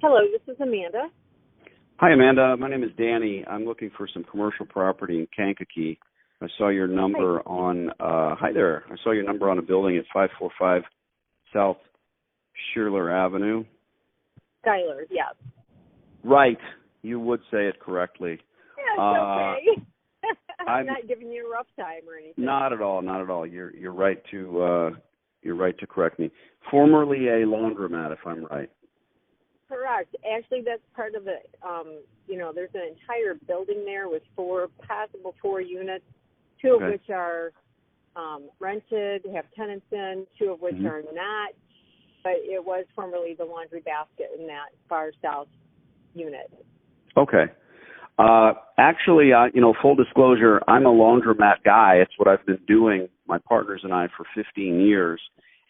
Hello, this is Amanda. Hi, Amanda. My name is Danny. I'm looking for some commercial property in Kankakee. I saw your number on, hi there. I saw your number on a building at 545 South Shearler Avenue. Skylar, yes. Right. You would say it correctly. Yeah, it's okay. I'm not giving you a rough time or anything. Not at all. Not at all. You're right to correct me. Formerly a laundromat, if I'm right. Correct. Actually, that's part of it. There's an entire building there with four units, two of which are rented, have tenants in, two of which are not. But it was formerly the laundry basket in that far south unit. Okay. Actually, full disclosure, I'm a laundromat guy. It's what I've been doing, my partners and I, for 15 years.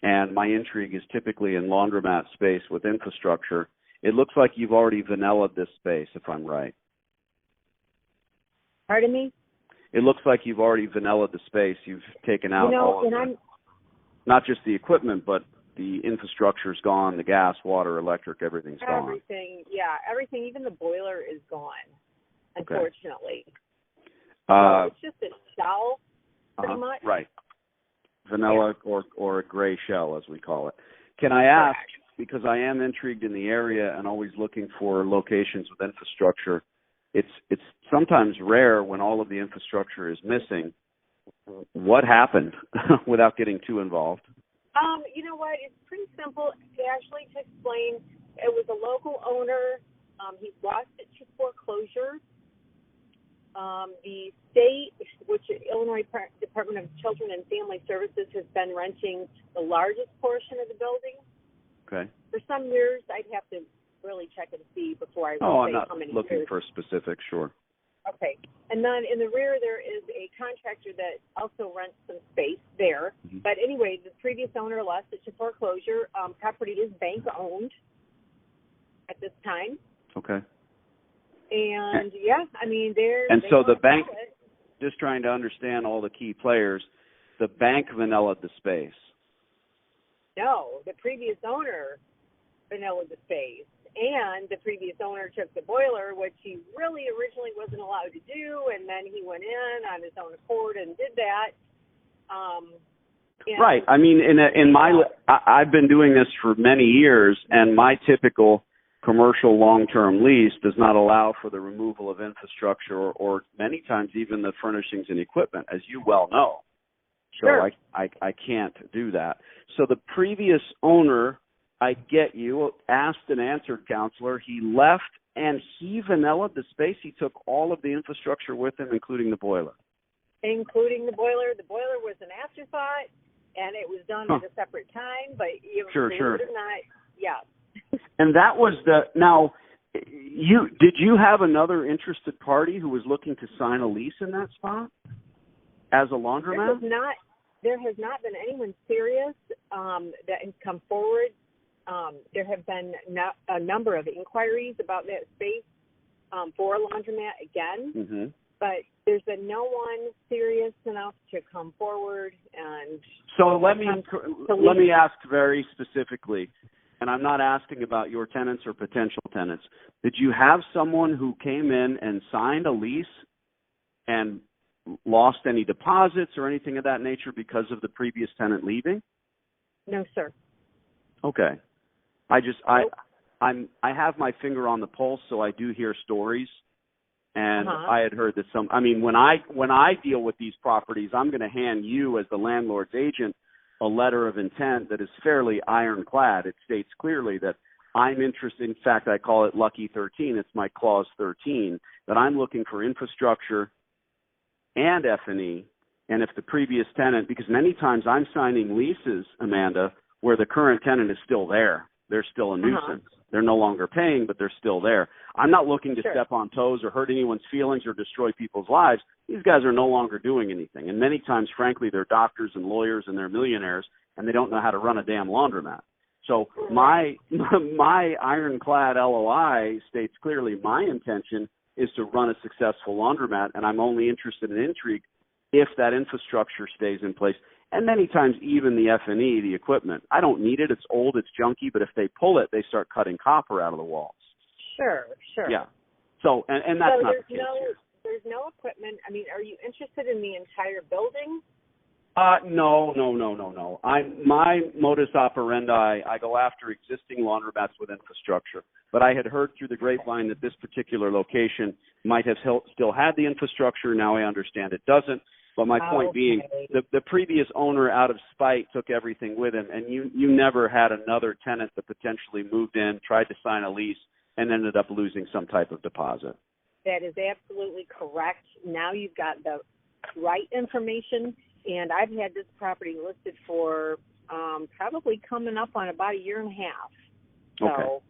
And my intrigue is typically in laundromat space with infrastructure. It looks like you've already vanillaed this space, if I'm right. Pardon me? It looks like you've already vanillaed the space. You've taken out all of it. Not just the equipment, but the infrastructure's gone, the gas, water, electric, everything's gone. Everything, even the boiler is gone, unfortunately. Okay. It's just a shell, pretty much. Right. Vanilla or a gray shell, as we call it. Can I ask, because I am intrigued in the area and always looking for locations with infrastructure, it's sometimes rare when all of the infrastructure is missing. What happened without getting too involved? You know what? It's pretty simple. Actually, to explain, it was a local owner. He lost it to foreclosure. The state, which Illinois Department of Children and Family Services, has been renting the largest portion of the building. Okay. For some years, I'd have to really check and see before I would say I'm not how many looking years. for specifics, sure. Okay. And then in the rear, there is a contractor that also rents some space there. Mm-hmm. But anyway, the previous owner lost it to foreclosure. Property is bank-owned at this time. Okay. And, so the bank, just trying to understand all the key players, the bank vanillaed the space. No, the previous owner vanillaed the space. And the previous owner took the boiler, which he really originally wasn't allowed to do, and then he went in on his own accord and did that. Right. I mean, I've been doing this for many years, and my typical commercial long-term lease does not allow for the removal of infrastructure or many times even the furnishings and equipment, as you well know. Sure. So I can't do that. So the previous owner, I get you, asked and answered, counselor. He left and he vanillaed the space. He took all of the infrastructure with him, including the boiler. Including the boiler. The boiler was an afterthought, and it was done at a separate time. But Sure. Believe it or not, yeah. And that was now. Did you have another interested party who was looking to sign a lease in that spot as a laundromat? There has not been anyone serious that has come forward. There have been a number of inquiries about that space for a laundromat again, but there's been no one serious enough to come forward. And so let me ask very specifically, and I'm not asking about your tenants or potential tenants. Did you have someone who came in and signed a lease and lost any deposits or anything of that nature because of the previous tenant leaving? No, sir. Okay. I have my finger on the pulse, so I do hear stories, and I had heard that when I deal with these properties, I'm going to hand you as the landlord's agent a letter of intent that is fairly ironclad. It states clearly that I'm interested. In fact, I call it Lucky 13. It's my clause 13, that I'm looking for infrastructure and F&E, and if the previous tenant, because many times I'm signing leases, Amanda, where the current tenant is still there. They're still a nuisance. They're no longer paying, but they're still there. I'm not looking to step on toes or hurt anyone's feelings or destroy people's lives. These guys are no longer doing anything. And many times, frankly, they're doctors and lawyers and they're millionaires, and they don't know how to run a damn laundromat. So my ironclad LOI states clearly my intention is to run a successful laundromat, and I'm only interested in intrigue if that infrastructure stays in place. and many times even the F&E, the equipment. I don't need it. It's old. It's junky. But if they pull it, they start cutting copper out of the walls. Sure. Yeah. So, and that's not the case here. There's no equipment. I mean, are you interested in the entire building? No. My modus operandi, I go after existing laundromats with infrastructure. But I had heard through the grapevine that this particular location might have still had the infrastructure. Now I understand it doesn't. But my point being, the previous owner, out of spite, took everything with him, and you never had another tenant that potentially moved in, tried to sign a lease, and ended up losing some type of deposit. That is absolutely correct. Now you've got the right information, and I've had this property listed for probably coming up on about a year and a half. So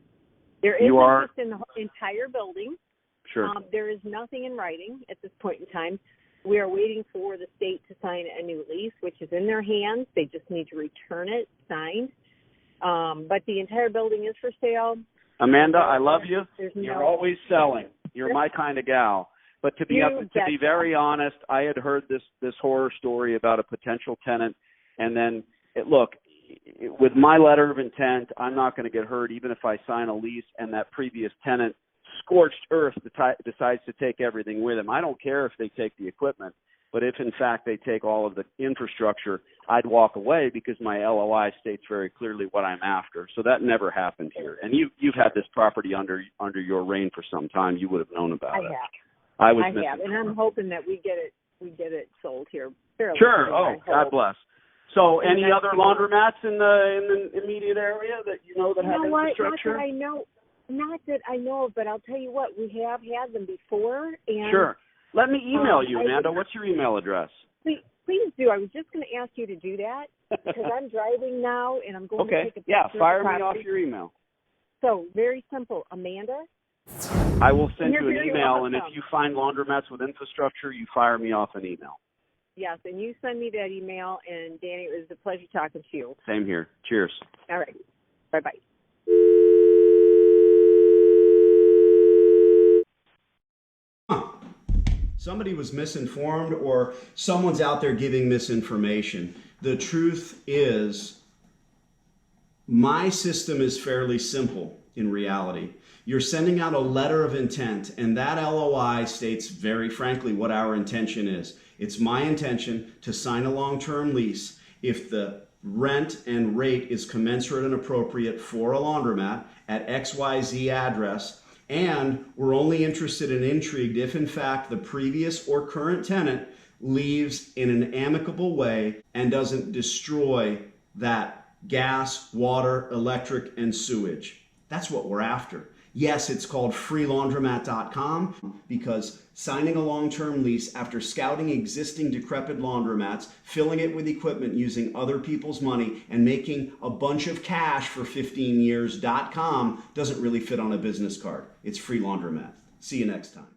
there is interest in the entire building. Sure. There is nothing in writing at this point in time. We are waiting for the state to sign a new lease, which is in their hands. They just need to return it signed. But the entire building is for sale. Amanda, I love you. You're always selling. You're my kind of gal. But to be very honest, I had heard this horror story about a potential tenant, and then with my letter of intent, I'm not going to get hurt even if I sign a lease and that previous tenant, scorched earth, decides to take everything with him. I don't care if they take the equipment, but if in fact they take all of the infrastructure, I'd walk away because my LOI states very clearly what I'm after. So that never happened here. And you've had this property under your reign for some time. You would have known about it. I have, and I'm hoping that we get it sold here fairly Sure. soon, Oh, God bless. So, any other laundromats in the immediate area that you know that have infrastructure? Not that I know of, but I'll tell you what, we have had them before. And sure. Let me email you, Amanda. What's your email address? Please do. I was just going to ask you to do that because I'm driving now and I'm going to take a picture. Yeah, fire me off your email. So, very simple. Amanda? I will send you an email, and if you find laundromats with infrastructure, you fire me off an email. Yes, and you send me that email, and Danny, it was a pleasure talking to you. Same here. Cheers. All right. Bye-bye. Somebody was misinformed or someone's out there giving misinformation. The truth is, my system is fairly simple in reality. You're sending out a letter of intent, and that LOI states very frankly what our intention is. It's my intention to sign a long-term lease if the rent and rate is commensurate and appropriate for a laundromat at XYZ address. And we're only interested and intrigued if, in fact, the previous or current tenant leaves in an amicable way and doesn't destroy that gas, water, electric, and sewage. That's what we're after. Yes, it's called freelaundromat.com because signing a long-term lease after scouting existing decrepit laundromats, filling it with equipment using other people's money, and making a bunch of cash for 15 years.com doesn't really fit on a business card. It's Free Laundromat. See you next time.